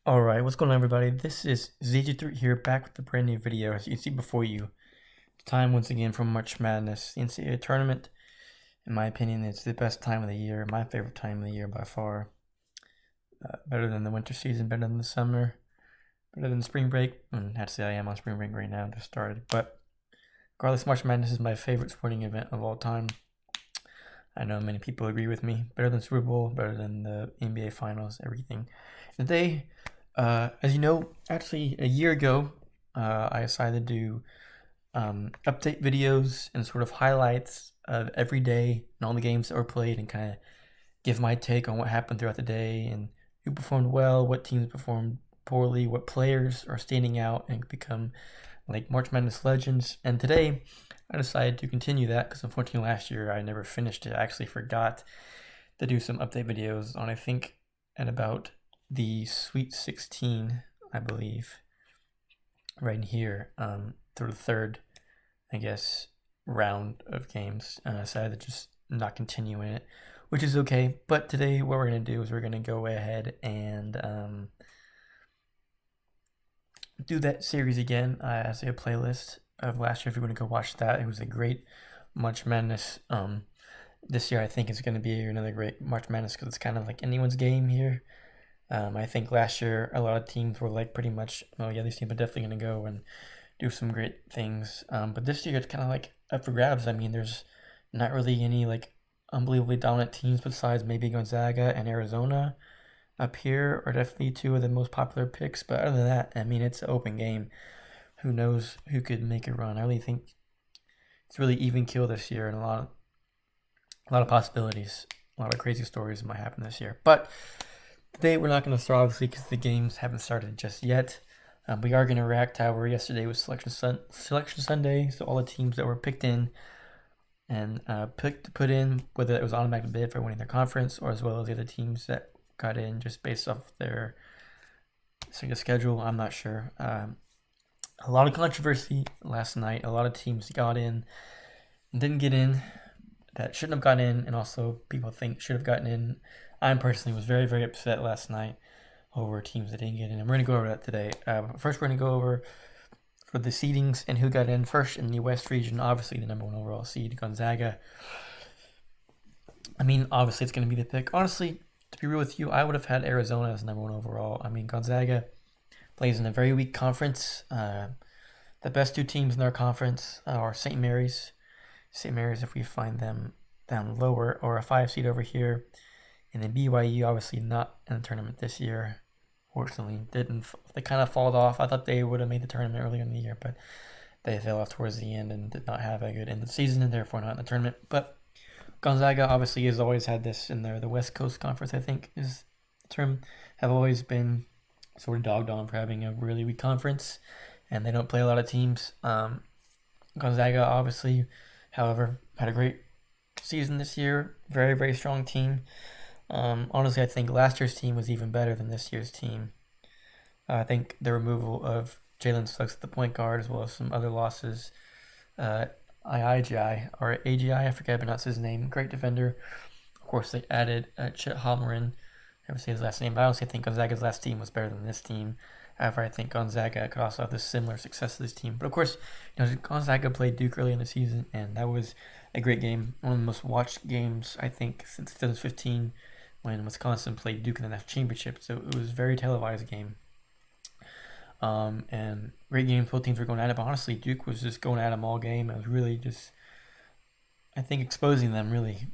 Alright, what's going on everybody? This is ZG3 here, back with a brand new video. As you can see before you, it's time once again for March Madness. The NCAA tournament, in my opinion, it's the best time of the year, my favorite time of the year by far. Better than the winter season, better than the summer, better than the spring break. And actually I am on spring break right now, just started. But regardless, March Madness is my favorite sporting event of all time. I know many people agree with me. Better than Super Bowl, better than the NBA Finals, everything. Today, as you know, actually a year ago, I decided to update videos and sort of highlights of every day and all the games that were played and kind of give my take on what happened throughout the day and who performed well, what teams performed poorly, what players are standing out and become like March Madness legends. And today, I decided to continue that because unfortunately last year I never finished it. I actually forgot to do some update videos on, I think, at about the Sweet 16, I believe, right in here, through the third, I guess, round of games. I decided to just not continue in it, which is okay. But today what we're going to do is we're going to go ahead and do that series again as a playlist of last year. If you're going to go watch that, it was a great March Madness. This year I think it's going to be another great March Madness because it's kind of like anyone's game here. I think last year a lot of teams were like pretty much, oh yeah, these teams are definitely going to go and do some great things. But this year it's kind of like up for grabs. I mean, there's not really any like unbelievably dominant teams besides maybe Gonzaga and Arizona up here are definitely two of the most popular picks. But other than that, I mean, it's an open game. Who knows who could make a run? I really think it's really even kill this year and a lot of possibilities. A lot of crazy stories might happen this year. But today we're not going to start obviously because the games haven't started just yet. We are going to react, however, yesterday was Selection Sunday, so all the teams that were picked in and put in, whether it was automatic bid for winning their conference or as well as the other teams that got in just based off their schedule. I'm not sure. A lot of controversy last night. A lot of teams got in and didn't get in that shouldn't have gotten in, and also people think should have gotten in. I personally was very, very upset last night over teams that didn't get in, and we're going to go over that today. First, we're going to go over for the seedings and who got in first in the West region. Obviously, the number one overall seed, Gonzaga. I mean, obviously, it's going to be the pick. Honestly, to be real with you, I would have had Arizona as number one overall. I mean, Gonzaga plays in a very weak conference. The best two teams in their conference are St. Mary's. St. Mary's, if we find them down lower, or a 5 seed over here. And then BYU, obviously not in the tournament this year. Fortunately, they kind of fall off. I thought they would have made the tournament earlier in the year, but they fell off towards the end and did not have a good end of the season, and therefore not in the tournament. But Gonzaga obviously has always had this in the West Coast Conference, I think is the term, have always been sort of dogged on for having a really weak conference, and they don't play a lot of teams. Gonzaga, obviously, however, had a great season this year. Very, very strong team. Honestly, I think last year's team was even better than this year's team. I think the removal of Jalen Suggs at the point guard, as well as some other losses. IIGI, or AGI, I forget, but that's his name. Great defender. Of course, they added Chet Holmgren. I never say his last name, but I honestly think Gonzaga's last team was better than this team. However, I think Gonzaga could also have this similar success to this team. But of course, Gonzaga played Duke early in the season, and that was a great game. One of the most watched games, I think, since 2015 when Wisconsin played Duke in the national championship. So it was a very televised game. And great games. Both teams were going at it, but honestly, Duke was just going at them all game. It was really just, I think, exposing them, really.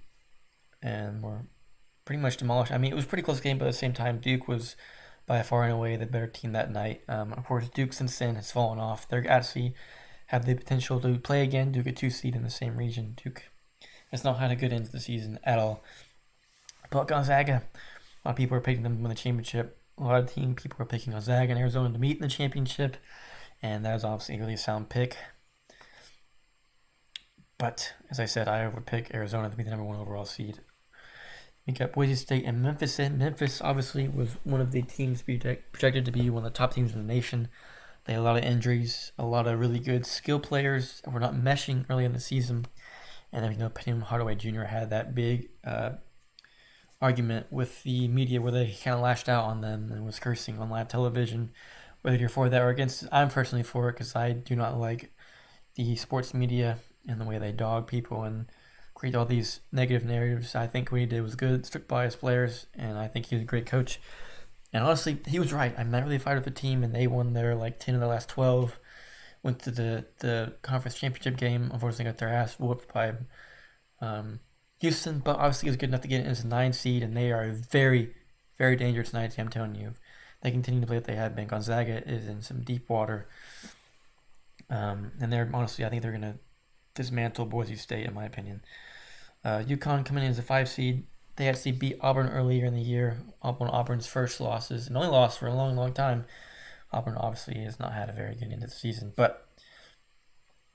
And were pretty much demolished. I mean, it was a pretty close game, but at the same time, Duke was by far and away the better team that night. Of course, Duke since then has fallen off. They're actually have the potential to play again. Duke a 2 seed in the same region. Duke has not had a good end to the season at all. But Gonzaga, a lot of people are picking them to win the championship. A lot of people are picking Gonzaga and Arizona to meet in the championship, and that is obviously a really sound pick. But as I said, I would pick Arizona to be the number one overall seed. We got Boise State and Memphis in. Memphis obviously was one of the teams projected to be one of the top teams in the nation. They had a lot of injuries, a lot of really good skill players that were not meshing early in the season. And then, Penny Hardaway Jr. had that big argument with the media where they kind of lashed out on them and was cursing on live television. Whether you're for that or against it, I'm personally for it because I do not like the sports media and the way they dog people and create all these negative narratives. I think what he did was good, strict by his players, and I think he was a great coach. And honestly, he was right. I'm not really fired with the team, and they won their 10 of their last 12. Went to the conference championship game. Unfortunately, got their ass whooped by Houston, but obviously it was good enough to get into the 9 seed, and they are a very, very dangerous 9 team. I'm telling you, if they continue to play what they have been, Gonzaga is in some deep water. And they're honestly, I think they're gonna dismantle Boise State, in my opinion. Uconn coming in as a 5 seed. They actually beat Auburn earlier in the year, one of Auburn's first losses, and only lost for a long, long time. Auburn obviously has not had a very good end of the season, but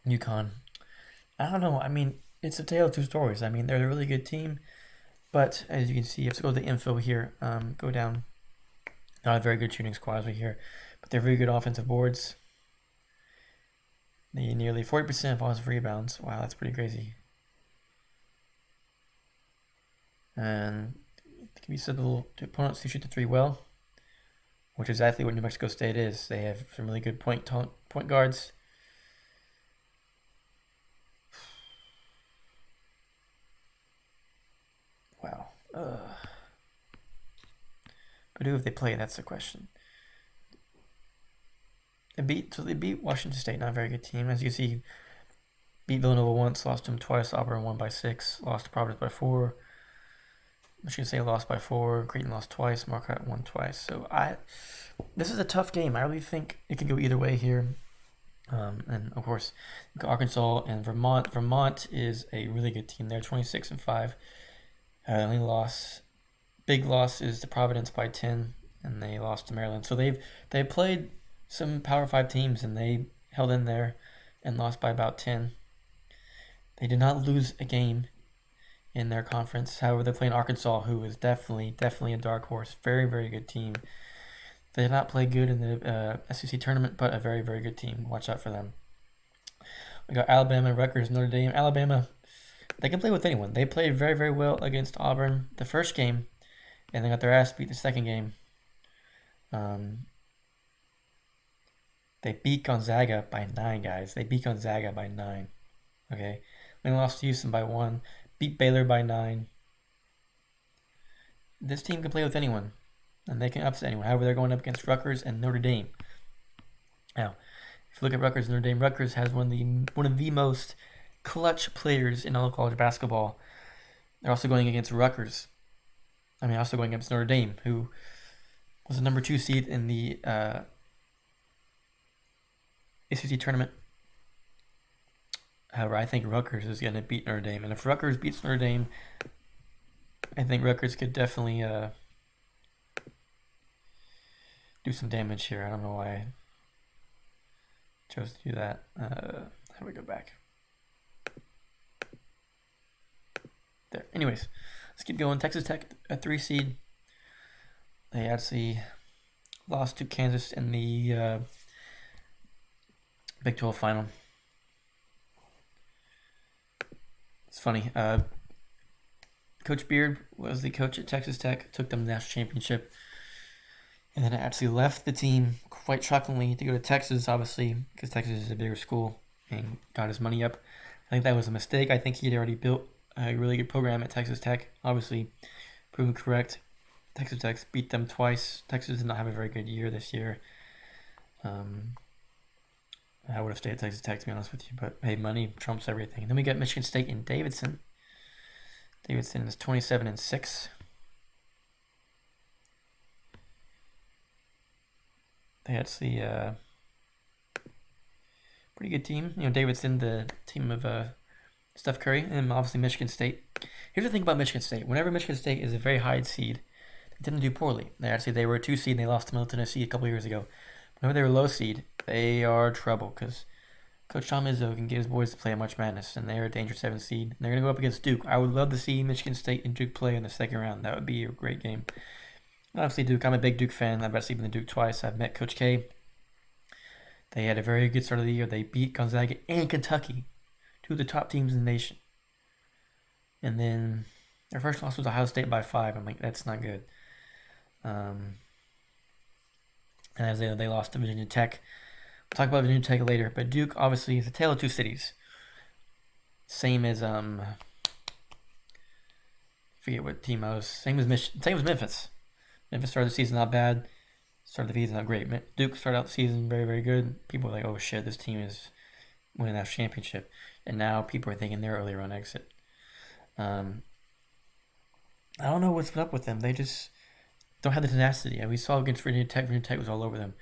Uconn, I don't know. I mean, it's a tale of two stories. I mean, they're a really good team, but as you can see, let's go to the info here. Go down. Not a very good shooting squad right here, but they're very good offensive boards. They nearly 40% offensive rebounds. Wow, that's pretty crazy. And it can be said to opponents who shoot the 3 well, which is exactly what New Mexico State is. They have some really good point guards. Wow. But who have they played? That's the question. They beat Washington State, not a very good team. As you can see, beat Villanova once, lost to them twice. Auburn won by 6, lost to Providence by 4. Michigan State lost by 4. Creighton lost twice. Marquette won twice. So this is a tough game. I really think it can go either way here. And of course, Arkansas and Vermont. Vermont is a really good team. They're 26-5. Only big loss is to Providence by 10, and they lost to Maryland. So they played some Power 5 teams, and they held in there and lost by about 10. They did not lose a game in their conference. However, they're playing Arkansas, who is definitely a dark horse. Very, very good team. They did not play good in the SEC tournament, but a very, very good team. Watch out for them. We got Alabama, Rutgers, Notre Dame. Alabama, they can play with anyone. They played very, very well against Auburn the first game, and they got their ass beat the second game. They beat Gonzaga by 9, guys. They beat Gonzaga by 9. Okay? They lost to Houston by 1. Beat Baylor by 9. This team can play with anyone, and they can upset anyone. However, they're going up against Rutgers and Notre Dame. Now, if you look at Rutgers and Notre Dame, Rutgers has one of the most clutch players in all of college basketball. They're also going against also going against Notre Dame, who was the number 2 seed in the ACC tournament. However, I think Rutgers is going to beat Notre Dame. And if Rutgers beats Notre Dame, I think Rutgers could definitely do some damage here. I don't know why I chose to do that. How do we go back? There. Anyways, let's keep going. Texas Tech, a 3 seed. They actually lost to Kansas in the Big 12 final. It's funny. Coach Beard was the coach at Texas Tech, took them to the national championship, and then actually left the team quite shockingly to go to Texas, obviously, because Texas is a bigger school, and got his money up. I think that was a mistake. I think he'd already built a really good program at Texas Tech. Obviously, proven correct. Texas Tech beat them twice. Texas did not have a very good year this year. I would have stayed at Texas Tech, to be honest with you, but hey, money trumps everything. And then we got Michigan State and Davidson. Davidson is 27-6. They actually pretty good team. Davidson, the team of Steph Curry, and obviously Michigan State. Here's the thing about Michigan State. Whenever Michigan State is a very high seed, they tend to do poorly. They were a 2 seed, and they lost to Middle Tennessee a couple years ago. Whenever they were low seed, they are trouble because Coach Tom Izzo can get his boys to play a March Madness, and they're a dangerous 7 seed. And they're going to go up against Duke. I would love to see Michigan State and Duke play in the second round. That would be a great game. Obviously, Duke, I'm a big Duke fan. I've actually been to Duke twice. I've met Coach K. They had a very good start of the year. They beat Gonzaga and Kentucky, 2 of the top teams in the nation. And then Their first loss was Ohio State by 5. I'm like, that's not good. And as they lost to Virginia Tech. We'll talk about Virginia Tech later. But Duke, obviously, is a tale of two cities. Same as forget what team I was. Same as Memphis. Memphis started the season not bad. Started the season not great. Duke started out the season very, very good. People were like, oh shit, this team is winning that championship. And now people are thinking they're early run exit. I don't know what's up with them. They just don't have the tenacity. And we saw against Virginia Tech. Virginia Tech was all over them.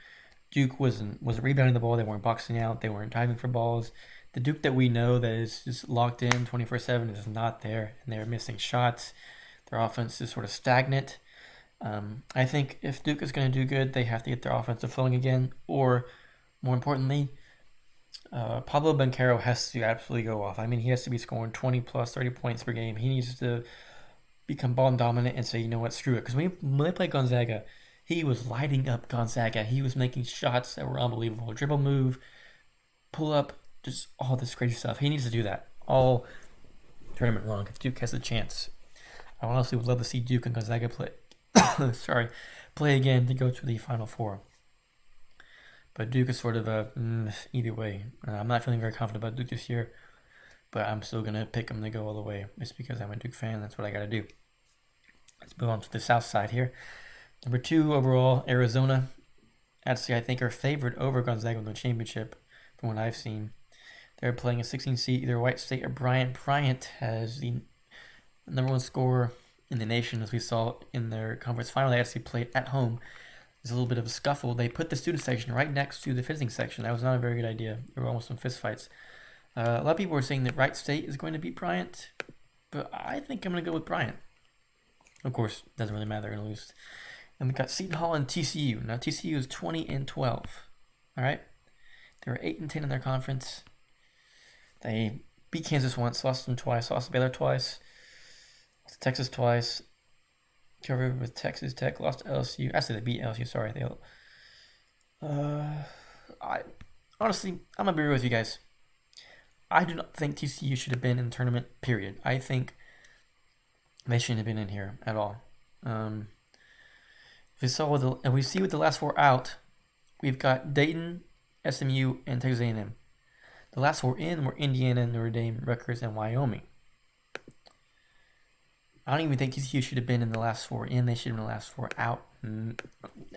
Duke wasn't rebounding the ball. They weren't boxing out. They weren't diving for balls. The Duke that we know that is just locked in 24/7 is not there, and they're missing shots. Their offense is sort of stagnant. I think if Duke is going to do good, they have to get their offensive flowing again, or more importantly, Pablo Banchero has to absolutely go off. I mean, he has to be scoring 20 plus 30 points per game. He needs to become ball dominant and say, you know what, screw it. Because when they played Gonzaga, he was lighting up Gonzaga. He was making shots that were unbelievable. Dribble move, pull up, just all this crazy stuff. He needs to do that all tournament long if Duke has a chance. I honestly would love to see Duke and Gonzaga play again to go to the Final Four. But Duke is sort of either way. I'm not feeling very confident about Duke this year, but I'm still going to pick them to go all the way just because I'm a Duke fan. That's what I got to do. Let's move on to the south side here. Number 2 overall, Arizona. Actually, I think are favored over Gonzaga in the championship from what I've seen. They're playing a 16 seed, either White State or Bryant. Bryant has the number 1 scorer in the nation, as we saw in their conference final. They actually played at home. There's a little bit of a scuffle. They put the student section right next to the visiting section. That was not a very good idea. There were almost some fist fights. A lot of people were saying that Wright State is going to beat Bryant, but I think I'm going to go with Bryant. Of course, it doesn't really matter. They're going to lose. And we got Seton Hall and TCU. Now, TCU is 20-12. All right? They were 8-10 in their conference. They beat Kansas once, lost them twice, lost to Baylor twice, lost to Texas twice, covered with Texas Tech, lost to LSU. Actually, they beat LSU. Sorry, honestly, I'm gonna be real with you guys. I do not think TCU should have been in the tournament. Period. I think they shouldn't have been in here at all. We see with the last 4 out, we've got Dayton, SMU, and Texas A&M. The last 4 in were Indiana, Notre Dame, Rutgers, and Wyoming. I don't even think TCU should have been in the last 4 in. They should have been in the last 4 out.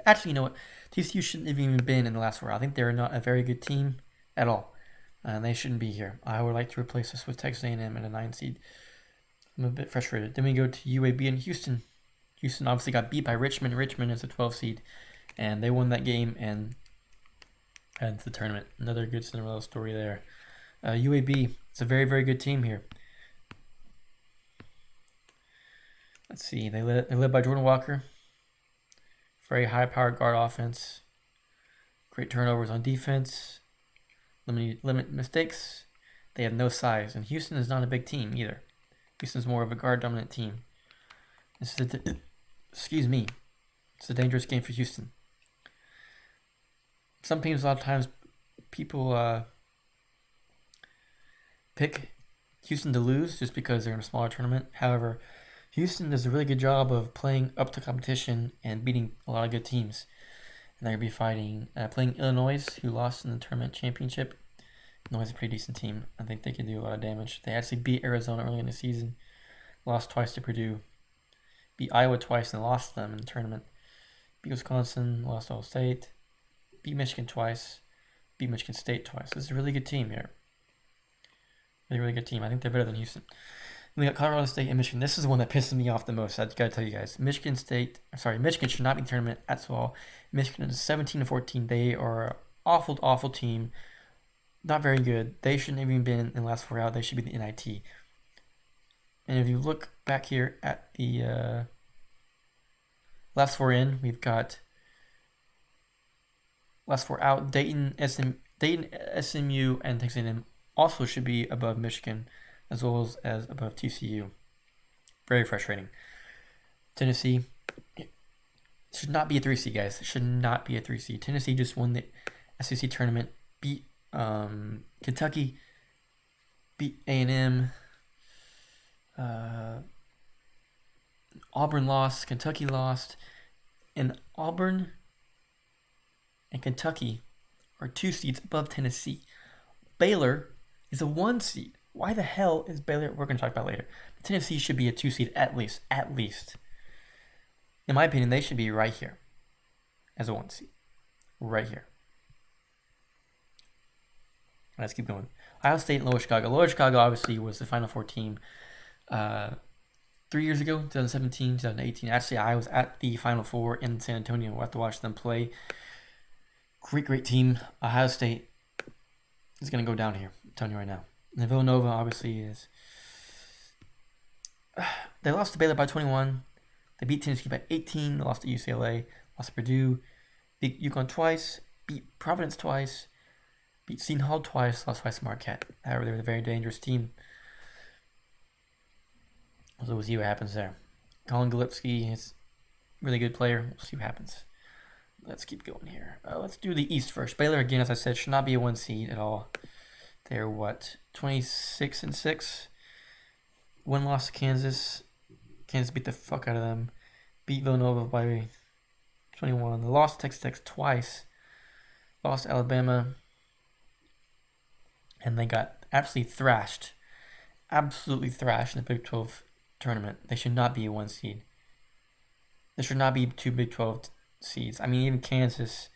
Actually, you know what? TCU shouldn't have even been in the last 4 out. I think they're not a very good team at all. And they shouldn't be here. I would like to replace this with Texas A&M and a 9 seed. I'm a bit frustrated. Then we go to UAB and Houston. Houston obviously got beat by Richmond. Richmond is a 12 seed. And they won that game and into the tournament. Another good Cinderella story there. UAB, it's a very, very good team here. Let's see. They're led by Jordan Walker. Very high-powered guard offense. Great turnovers on defense. Limit mistakes. They have no size. And Houston is not a big team either. Houston's more of a guard-dominant team. It's a dangerous game for Houston. Some teams, a lot of times, people pick Houston to lose just because they're in a smaller tournament. However, Houston does a really good job of playing up to competition and beating a lot of good teams. And they're going to be playing Illinois, who lost in the tournament championship. Illinois is a pretty decent team. I think they can do a lot of damage. They actually beat Arizona early in the season, lost twice to Purdue, beat Iowa twice and lost them in the tournament, beat Wisconsin, lost Iowa State, beat Michigan twice, beat Michigan State twice. This is a really good team here. Really, really good team. I think they're better than Houston. And we got Colorado State and Michigan. This is the one that pisses me off the most. I gotta tell you guys. Michigan should not be in the tournament at all. Michigan is 17-14. They are an awful, awful team. Not very good. They shouldn't have even been in the last 4 out. They should be in the NIT. And if you look back here at the last 4 in, we've got last 4 out. Dayton, SMU, and Texas A&M also should be above Michigan, as well as above TCU. Very frustrating. Tennessee should not be a 3 seed, guys. It should not be a 3 seed. Tennessee just won the SEC tournament, beat Kentucky, beat A&M, Auburn lost, Kentucky lost, and Auburn and Kentucky are 2 seeds above Tennessee. Baylor is a 1 seed. Why the hell is Baylor? We're going to talk about later. Tennessee should be a 2 seed at least. At least. In my opinion, they should be right here as a 1 seed. Right here. Let's keep going. Iowa State and Lower Chicago. Lower Chicago obviously was the Final Four team 3 years ago, 2017, 2018. Actually, I was at the Final Four in San Antonio. We'll have to watch them play. Great team. Ohio State is going to go down here. I'm telling you right now. And Villanova obviously is. They lost to Baylor by 21. They beat Tennessee by 18. They lost to UCLA. Lost to Purdue. Beat Uconn twice. Beat Providence twice. Beat Seton Hall twice. Lost twice to Marquette. However, they were a very dangerous team. So we'll see what happens there. Colin Gillespie is a really good player. We'll see what happens. Let's keep going here. Let's do the East first. Baylor, again, as I said, should not be a 1 seed at all. They're 26-6. 1 loss to Kansas. Kansas beat the fuck out of them. Beat Villanova by 21. They lost to Texas Tech twice. Lost to Alabama. And they got absolutely thrashed. Absolutely thrashed in the Big 12 tournament. They should not be a 1 seed. There should not be 2 Big 12 seeds. I mean, even Kansas.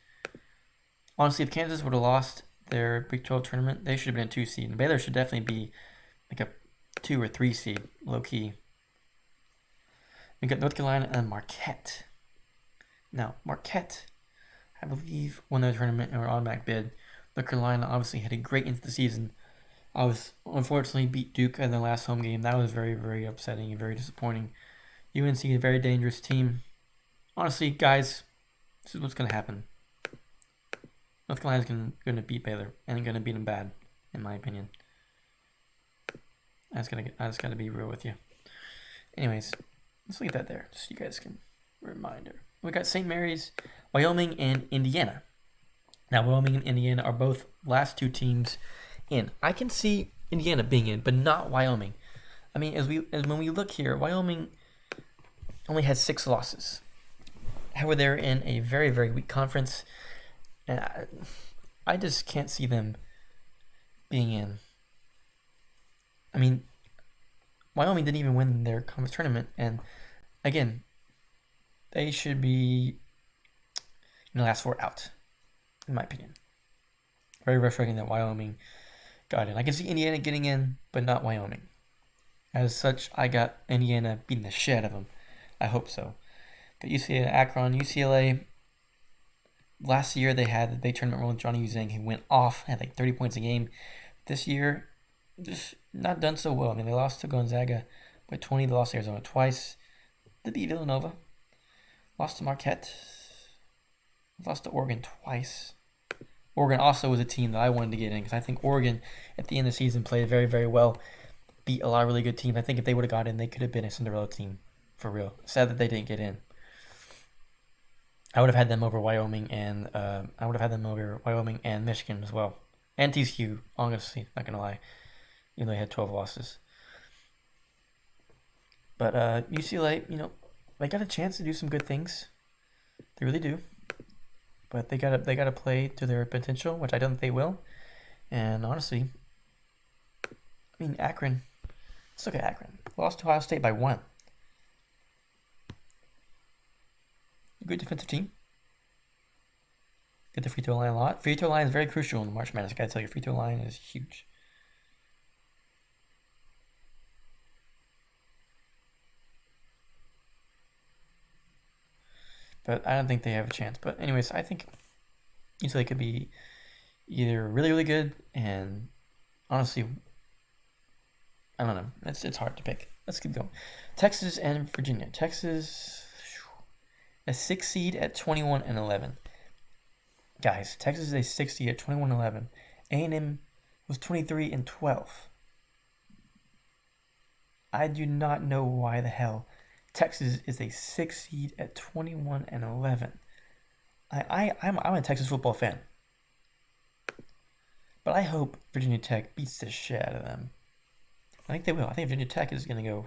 Honestly, if Kansas would have lost their Big 12 tournament, they should have been a 2 seed. And Baylor should definitely be like a 2 or 3 seed, low key. We got North Carolina and Marquette. Now, Marquette, I believe, won their tournament and were automatic bid. North Carolina obviously had a great end to the season. Unfortunately beat Duke in their last home game. That was very, very upsetting and very disappointing. UNC is a very dangerous team. Honestly, guys, this is what's going to happen. North Carolina's going to beat Baylor and going to beat them bad, in my opinion. I just got to be real with you. Anyways, let's leave that there, just so you guys can reminder. We got St. Mary's, Wyoming, and Indiana. Now, Wyoming and Indiana are both last 2 teams in. I can see Indiana being in, but not Wyoming. I mean, when we look here, Wyoming only has 6 losses. However, they're in a very, very weak conference, and I just can't see them being in. I mean, Wyoming didn't even win their conference tournament, and again, they should be in the last 4 out, in my opinion. Very frustrating that Wyoming got in. I can see Indiana getting in, but not Wyoming. As such, I got Indiana beating the shit out of them. I hope so. But UCLA, Akron, UCLA, last year they had the big tournament run with Johnny Uzang, who went off, had like 30 points a game. This year, just not done so well. I mean, they lost to Gonzaga by 20. They lost to Arizona twice. They beat Villanova. Lost to Marquette. Lost to Oregon twice. Oregon also was a team that I wanted to get in because I think Oregon, at the end of the season, played very, very well. Beat a lot of really good teams. I think if they would have got in, they could have been a Cinderella team. For real. Sad that they didn't get in. I would have had them over Wyoming and Michigan as well. And TCU, honestly, not gonna lie. Even though they had 12 losses. But UCLA, they got a chance to do some good things. They really do. But they gotta play to their potential, which I don't think they will. And honestly, I mean Akron. Let's look at Akron. Lost to Ohio State by 1. Good defensive team. Get the free throw line a lot. Free throw line is very crucial in the March Madness. I gotta tell you, free throw line is huge. But I don't think they have a chance. But anyways, I think UCLA could be either really, really good and honestly, I don't know. It's hard to pick. Let's keep going. Texas and Virginia. Texas, a 6 seed at 21-11. Guys, Texas is a 6 seed at 21-11. A&M was 23-12. I do not know why the hell Texas is a 6 seed at 21-11. I'm a Texas football fan, but I hope Virginia Tech beats the shit out of them. I think they will. I think Virginia Tech is going to go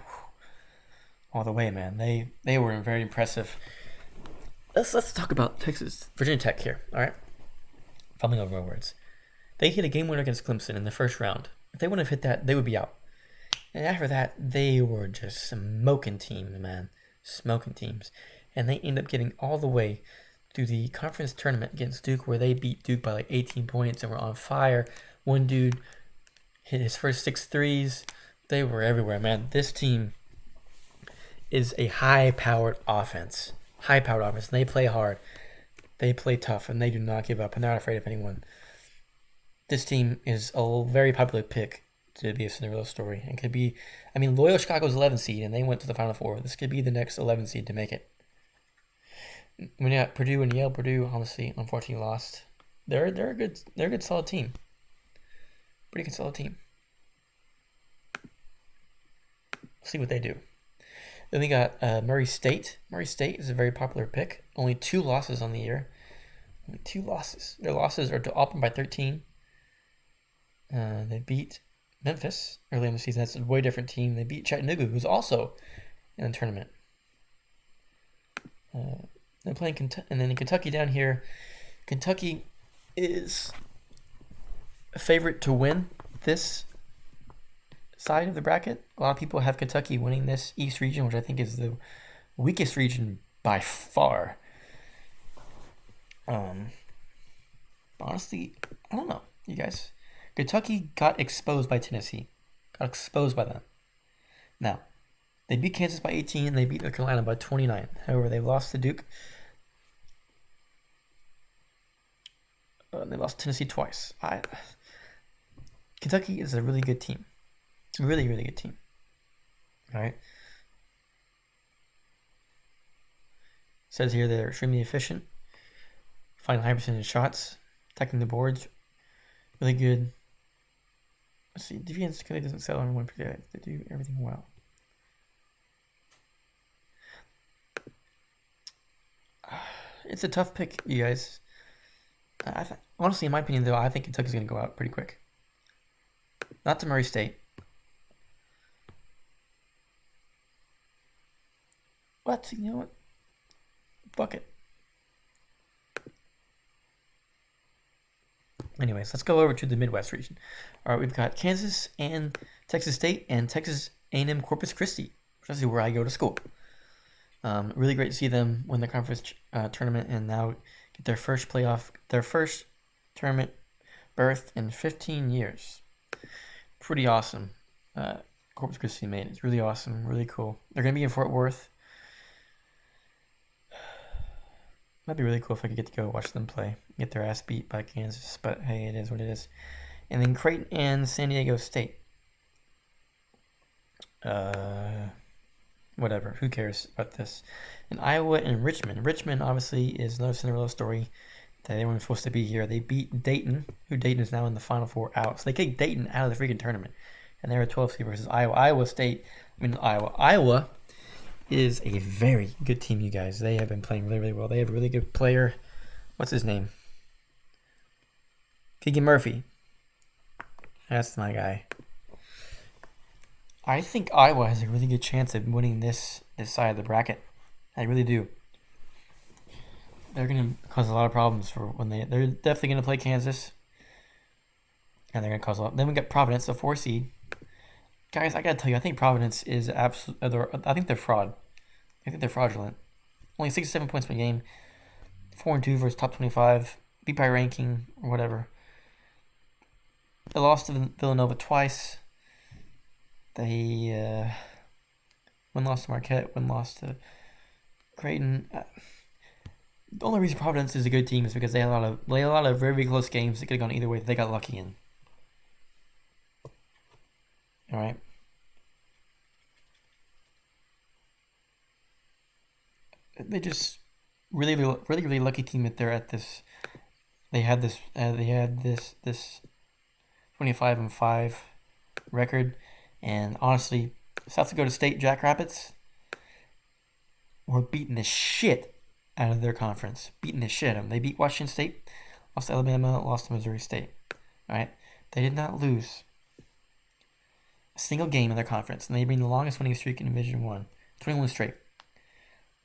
all the way, man. They were very impressive. Let's talk about Virginia Tech here. All right, fumbling over my words. They hit a game winner against Clemson in the first round. If they wouldn't have hit that, they would be out. And after that, they were just smoking teams, man. Smoking teams. And they end up getting all the way to the conference tournament against Duke, where they beat Duke by like 18 points and were on fire. One dude hit his first 6 threes. They were everywhere, man. This team is a high-powered offense. High-powered offense. And they play hard. They play tough, and they do not give up, and they're not afraid of anyone. This team is a very popular pick to be a Cinderella story, and could be, I mean, Loyola Chicago's 11 seed, and they went to the Final Four. This could be the next 11 seed to make it. When you got Purdue and Yale, Purdue honestly, unfortunately, lost. They're a good solid team. Pretty good solid team. See what they do. Then we got Murray State. Murray State is a very popular pick. Only 2 losses on the year. Only 2 losses. Their losses are to Auburn by 13. They beat Memphis early in the season. That's a way different team. They beat Chattanooga, who's also in the tournament. They're playing and then Kentucky down here. Kentucky is a favorite to win this side of the bracket. A lot of people have Kentucky winning this East region, which I think is the weakest region by far. Honestly, I don't know, you guys. Kentucky got exposed by Tennessee. Got exposed by them. Now, they beat Kansas by 18. And they beat North Carolina by 29. However, they lost to Duke. They lost to Tennessee twice. Kentucky is a really good team. Really, really good team. All right. Says here they're extremely efficient. Find high percentage shots. Attacking the boards. Really good. Let's see. Defense clearly doesn't sell on one player. They do everything well. It's a tough pick, you guys. Honestly, in my opinion, though, I think Kentucky's going to go out pretty quick. Not to Murray State. What? You know what? Fuck it. Anyways, let's go over to the Midwest region. All right, we've got Kansas and Texas State and Texas A&M Corpus Christi, which is where I go to school. Really great to see them win the conference tournament and now get their first tournament berth in 15 years. Pretty awesome. Corpus Christi made it. It's really awesome, really cool. They're going to be in Fort Worth. Might be really cool if I could get to go watch them play. Get their ass beat by Kansas, but hey, it is what it is. And then Creighton and San Diego State. Whatever. Who cares about this? And Iowa and Richmond. Richmond, obviously, is another Cinderella story that they weren't supposed to be here. They beat Dayton, who Dayton is now in the Final Four out. So they kicked Dayton out of the freaking tournament. And they're a 12 seed versus Iowa. Iowa is a very good team, you guys. They have been playing really, really well. They have a really good player. What's his name? Keegan Murphy. That's my guy. I think Iowa has a really good chance of winning this side of the bracket. I really do. They're going to cause a lot of problems for when they're definitely going to play Kansas. And they're going to cause a lot. Then we got Providence, the 4 seed. Guys, I got to tell you, I think Providence is absolute. I think they're fraud. I think they're fraudulent. Only 67 points per game. 4-2 versus top 25. Beat by ranking or whatever. They lost to Villanova twice. They lost to Marquette, lost to Creighton. The only reason Providence is a good team is because they had a lot of very, very close games that could have gone either way that they got lucky in. All right. They just really, really lucky team that they're at this. They had this 25-5 record, and honestly, South Dakota State Jackrabbits were beating the shit out of their conference. Beating the shit out of them. They beat Washington State, lost to Alabama, lost to Missouri State. All right, they did not lose a single game in their conference, and they've been the longest winning streak in Division 1. 21 straight.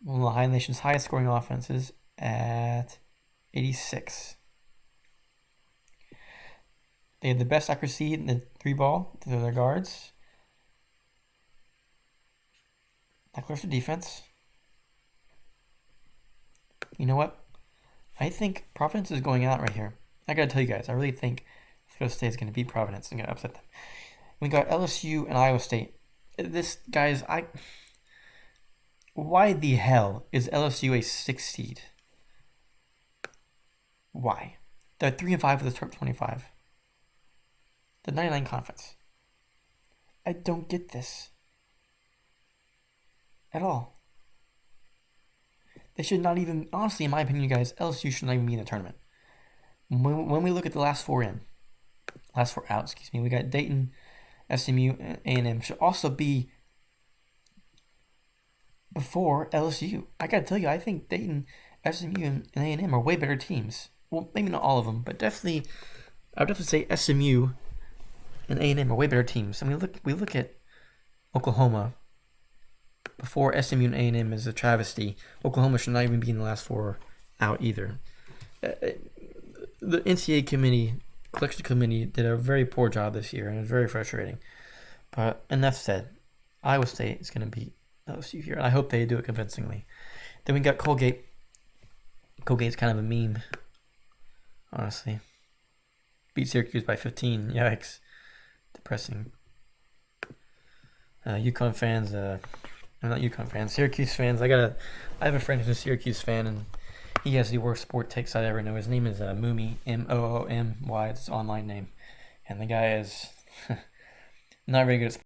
One of the nation's highest scoring offenses at 86. They had the best accuracy in the 3-ball to their guards. Lackluster defense. You know what? I think Providence is going out right here. I gotta tell you guys, I really think Florida State is gonna beat Providence and gonna upset them. We got LSU and Iowa State. This, guys, why the hell is LSU a 6 seed? Why? They're 3-5 with the top 25. The 99 conference. I don't get this at all. They should not even, honestly, in my opinion, guys, LSU should not even be in the tournament. When we look at the last four out, we got Dayton, SMU, and A&M should also be before LSU. I gotta tell you, I think Dayton, SMU, and A&M are way better teams. Well, maybe not all of them, but definitely, I would definitely say SMU and A&M are way better teams. I mean, we look at Oklahoma. Before SMU and A&M is a travesty. Oklahoma should not even be in the last four out either. The NCAA committee, collection committee, did a very poor job this year, and it was very frustrating. But enough said. Iowa State is going to beat LSU here, and I hope they do it convincingly. Then we got Colgate. Colgate's kind of a meme, honestly. Beat Syracuse by 15. Yikes. Depressing. Uconn fans, not Uconn fans, Syracuse fans. I have a friend who's a Syracuse fan, and he has the worst sport takes I'd ever know. His name is Moomy, Moomy. It's his online name, and the guy is not very good at sports.